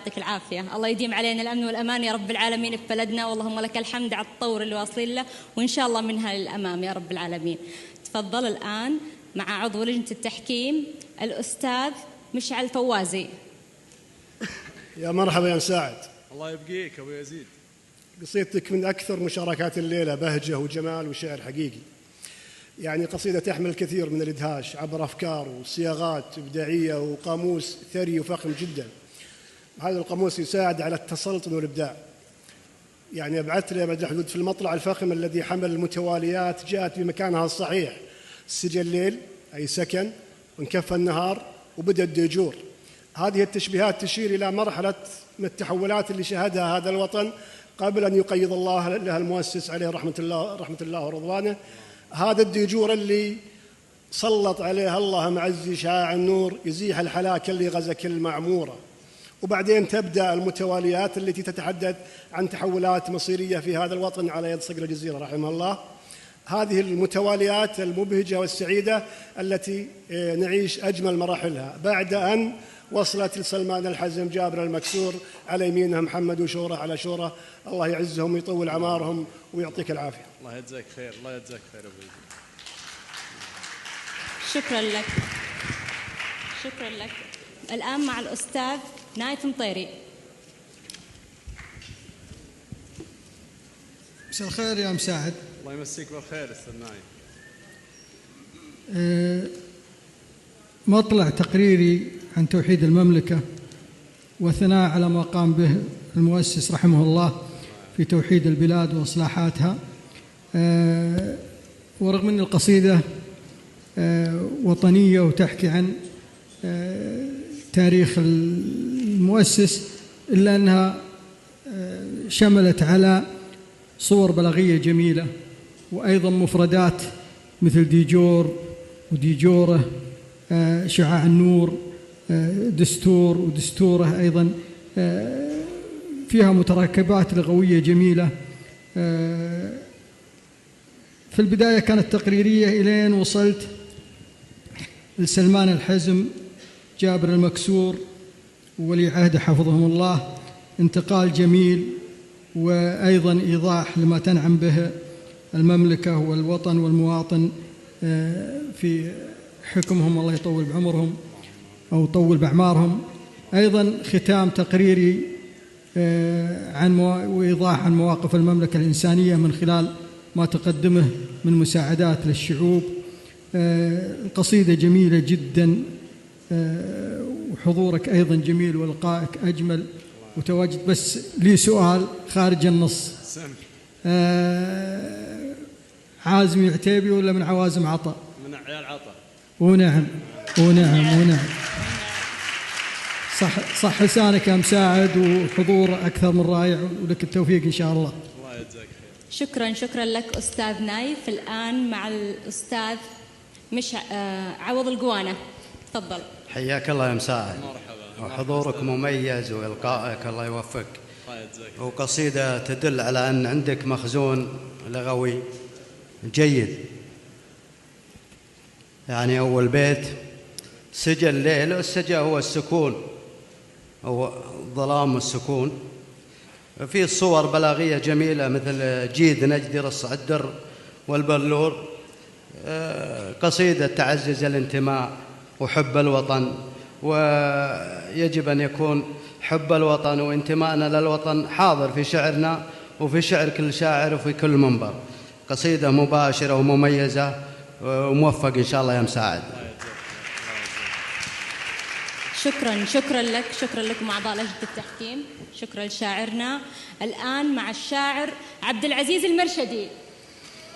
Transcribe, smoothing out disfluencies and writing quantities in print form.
يعطيك العافية. الله يديم علينا الأمن والأمان يا رب العالمين في بلدنا، واللهم لك الحمد على التطور اللي واصلين له، وإن شاء الله منها للأمام يا رب العالمين. تفضل الآن مع عضو لجنة التحكيم الأستاذ مشعل فوازي. يا مرحبا يا مساعد. الله يبقيك أبو يزيد. قصيدتك من أكثر مشاركات الليلة بهجة وجمال وشعر حقيقي. يعني قصيدة تحمل الكثير من الإدهاش عبر أفكار وصياغات إبداعية وقاموس ثري وفخم جدا. هذا القاموس يساعد على التسلطن والإبداع. يعني أبعدت لي أبعد الحدود في المطلع الفخم الذي حمل المتواليات جاءت بمكانها الصحيح. سجى الليل أي سكن، وانكف النهار، وبدأ الديجور. هذه التشبيهات تشير إلى مرحلة من التحولات اللي شهدها هذا الوطن قبل أن يقيض الله لها المؤسس عليه رحمة الله ورضوانه. هذا الديجور اللي سلط عليه الله معزي شعاع النور يزيح الحلاك اللي غزا كل معمورة. وبعدين تبدأ المتواليات التي تتحدث عن تحولات مصيرية في هذا الوطن على يد صقر الجزيرة رحمه الله. هذه المتواليات المبهجة والسعيدة التي نعيش أجمل مراحلها بعد أن وصلت لسلمان الحزم جابر المكسور، على يمينها محمد وشورة على شورة. الله يعزهم ويطول عمارهم ويعطيك العافية. الله يجزاك خير. الله يجزاك خير أبو يزيد. شكرا لك. شكرا لك. الآن مع الأستاذ نايف مطيري. مساء الخير يا مساعد. الله يمسيك بالخير أستاذ نايف. مطلع تقريري عن توحيد المملكة وثناء على ما قام به المؤسس رحمه الله في توحيد البلاد وإصلاحاتها. ورغم أن القصيدة وطنية وتحكي عن تاريخ المؤسس، إلا أنها شملت على صور بلاغية جميلة، وأيضا مفردات مثل ديجور وديجورة، شعاع النور، دستور ودستوره، أيضا فيها متراكبات لغوية جميلة. في البداية كانت تقريرية إلين وصلت لسلمان الحزم جابر المكسور وولي عهده حفظهم الله. انتقال جميل، وأيضا إيضاح لما تنعم به المملكة والوطن والمواطن في حكمهم، الله يطول بعمرهم أو طول بأعمارهم. أيضا ختام تقريري عن وإيضاح عن مواقف المملكة الإنسانية من خلال ما تقدمه من مساعدات للشعوب. القصيدة جميلة جدا، وحضورك أيضا جميل ولقائك أجمل وتواجد. بس لي سؤال خارج النص، عازمي عتيبي ولا من عوازم عطا؟ من عيال عطا. ونعم. صح لسانك يا مساعد، وحضور أكثر من رائع، ولك التوفيق إن شاء الله. الله يجزاك شكرا خير. شكرا لك أستاذ نايف. الآن مع الأستاذ عوض القوانة. تفضل. حياك الله يا مساعد. مرحبا. وحضورك مميز وإلقائك الله يوفقك. الله يجزاك. وقصيدة تدل على أن عندك مخزون لغوي جيد. يعني أول بيت سجى الليل، والسجى هو السكون، هو الظلام والسكون. في صور بلاغية جميلة مثل جيد نجدي رص الدر والبلور. قصيدة تعزز الانتماء وحب الوطن، ويجب أن يكون حب الوطن وانتمائنا للوطن حاضر في شعرنا وفي شعر كل شاعر وفي كل منبر. قصيدة مباشرة ومميزة وموفق إن شاء الله يا مساعد. شكرا لك. شكرا لكم أعضاء لجنة التحكيم. شكرا لشاعرنا. الآن مع الشاعر عبد العزيز المرشدي.